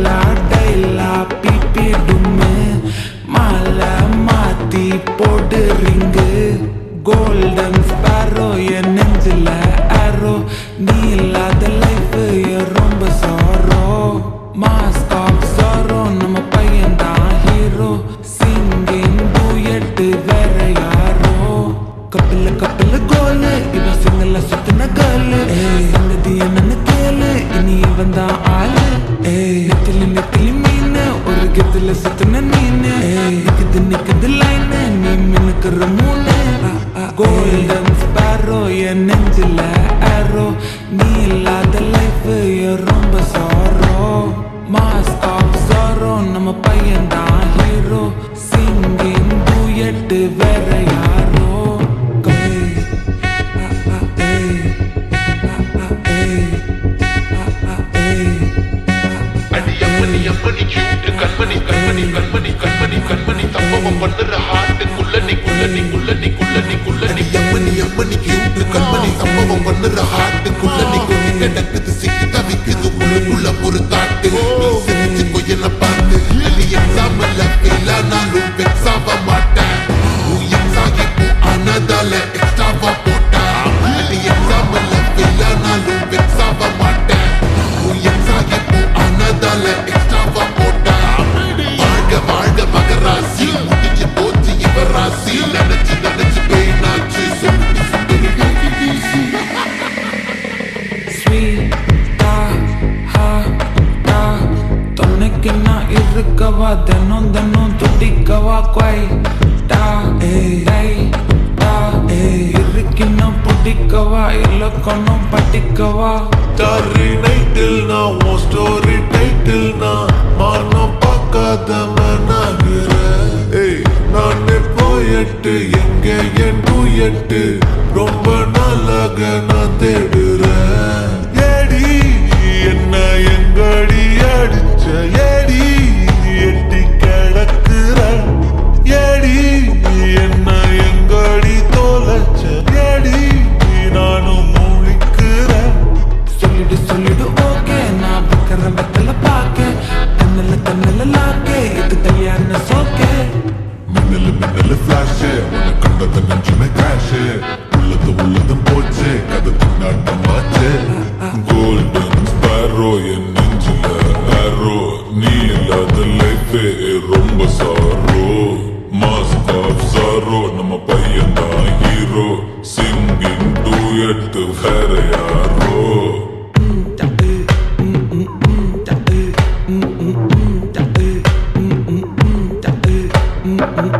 டைலா டைலா BP டும்மு மாலை மாத்தி போடு ரிங்கு கோல்டன் ஸ்பாரோ என் நெஞ்சில ஆரோ நீ இல்லாத லைஃப் ரொம்ப சாரோ மாஸ்க் ஆஃப் சாரோ நம்ம பையன் தான் ஹீரோ சிங்கிங் டூயட் வேற யாரோ கப்பில கப்பில கோலு இவ சிங்கல சுத்தின கேர்ளு சங்கதி என்னன்னு கேளு இனி இவன் தான் ஆளு நெத்திலி நெத்திலி மீன் ஒரு கெத்துல சுத்தின நீனு நிக்குது லைனு நீ மினுக்குற மூணு கோல்டன் ஸ்பாரோ என் நெஞ்சில ஆரோ நீ இல்லாத லைஃப் ரொம்ப சாரோ மாஸ்க் ஆஃப் சாரோ நம்ம பையன் தான் ஹீரோ சிங்கிங் டூயட் வேற யாரோ அம்மனி கியூட் கண்மணி கண்மணி கண்மணி கண்மணி கண்மணி தப்பவம் பண்ணுற ஹார்ட் குள்ளனி குள்ளனி குள்ளனி குள்ளனி குள்ளனி அம்மனி கியூட் கண்மணி தப்பவம் பண்ணுற ஹார்ட் குள்ளனி குள்ளி கிடக்குது சிக்கி தவிக்குது உள்ளுக்குள்ள ஒரு காட்டு நீ சிரிச்சு கொய்யன பார்த்து நீ எக்ஸாம்ல ஃபெயில் ஆனாலும் வெக்ஸ் ஆக மாட்டேன் நீ எக்ஸாகி ஆனதால எக்ஸ்ட்ராவா போட்டா நீ எக்ஸாம்ல ஃபெயில் ஆனாலும் வெக்ஸ் ஆக மாட்டேன் நீ எக்ஸாகி ஆனதால எக்ஸ்ட்ராவா போட்டா வாழ்க வாழ்க மகராசி முடிஞ்சு போச்சு இவ ராசி நினைச்சு நினைச்சு பெயினாச்சு துணைக்கு நான் இருக்கவா தினம் தினம் துடிக்கவா குவைட்டா இருக்கின்னா பிடிக்கவா இலக்கணம் படிக்கவா Starry night till now, one story title na மானம் பார்க்காத மனாகிறேன் நானே போயட்டு எங்க என் டூயட்டு ரொம்ப நாளாக நான் தேடுறேன் ஏடி என்ன எங்கடி அடிச்ச ஏடி எட்டி கிடக்குற ஏடி என்ன எங்கடி தோலைச்ச ஏடி நானும் சொல்லிடு ஓகே நான் பக்கற பக்கல பாக்க தன்னல லாக்கே இது கல்யாண சோக்கே மின்னலு ஃபிளாஷ் உன்னை கண்டத நெஞ்சுமே கிராஷ் உள்ளதும் போச்சு கதை தின்னாட்டமாச்சு கோல்டன் ஸ்பாரோ என் நெஞ்சில ஆரோ நீ இல்லாத லைஃபே ரொம்ப சாரோ மாஸ்க் ஆஃப் சாரோ நம்ம பையன் தான் ஹீரோ சிங்கிங் டூயட் வேற யாரோ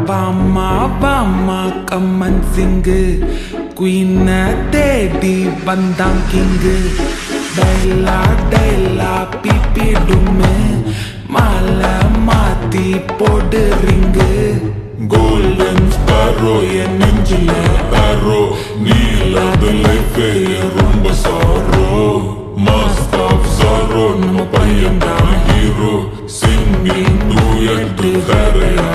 பாமா கம்மன் சிங்கு குயின தேடி வந்தான் கிங்கு டைலா டைலா பிபி டும்மு மாலை மாத்தி போடு ரிங்கு கோல்டன் ஸ்பாரோ என் நெஞ்சில ஆரோ நீ இல்லாத லைஃபே ரொம்ப சாரோ மாஸ்க் ஆஃப் சாரோ நம்ம பையன் தான் ஹீரோ சிங்கிங் டூயட் வேற